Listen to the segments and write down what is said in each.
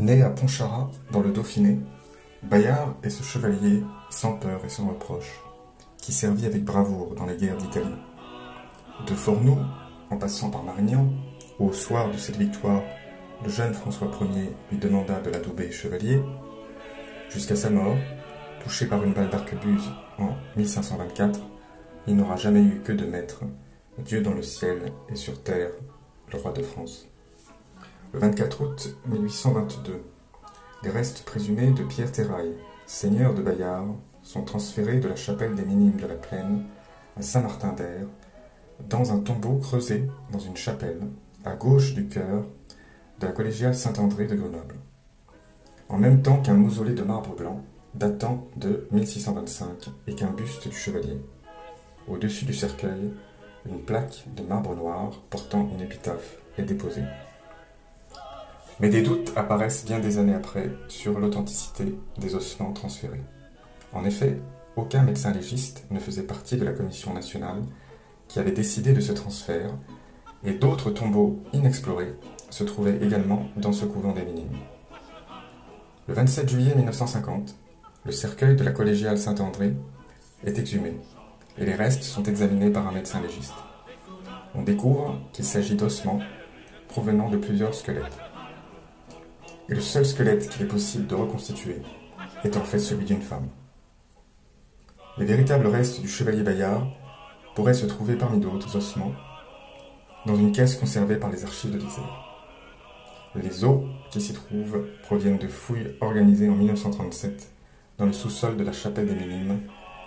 Né à Pontcharrat, dans le Dauphiné, Bayard est ce chevalier sans peur et sans reproche, qui servit avec bravoure dans les guerres d'Italie. De Fournoux, en passant par Marignan, où au soir de cette victoire, le jeune François Ier lui demanda de l'adouber chevalier, jusqu'à sa mort, touché par une balle d'arquebuse en 1524, il n'aura jamais eu que de maître, Dieu dans le ciel et sur terre, le roi de France. Le 24 août 1822, les restes présumés de Pierre Terrail, seigneur de Bayard, sont transférés de la chapelle des Minimes de la Plaine à Saint-Martin-d'Hères, dans un tombeau creusé dans une chapelle, à gauche du chœur de la collégiale Saint-André de Grenoble, en même temps qu'un mausolée de marbre blanc datant de 1625 et qu'un buste du chevalier. Au-dessus du cercueil, une plaque de marbre noir portant une épitaphe est déposée. Mais des doutes apparaissent bien des années après sur l'authenticité des ossements transférés. En effet, aucun médecin légiste ne faisait partie de la commission nationale qui avait décidé de ce transfert, et d'autres tombeaux inexplorés se trouvaient également dans ce couvent des Minimes. Le 27 juillet 1950, le cercueil de la collégiale Saint-André est exhumé, et les restes sont examinés par un médecin légiste. On découvre qu'il s'agit d'ossements provenant de plusieurs squelettes. Et le seul squelette qu'il est possible de reconstituer est en fait celui d'une femme. Les véritables restes du chevalier Bayard pourraient se trouver parmi d'autres ossements dans une caisse conservée par les archives de l'Isère. Les os qui s'y trouvent proviennent de fouilles organisées en 1937 dans le sous-sol de la chapelle des Minimes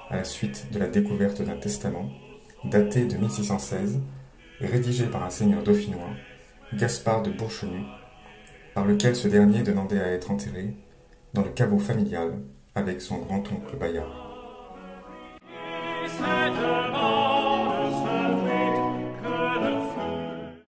à la suite de la découverte d'un testament daté de 1616 et rédigé par un seigneur dauphinois, Gaspard de Bourchenu, par lequel ce dernier demandait à être enterré dans le caveau familial avec son grand-oncle Bayard.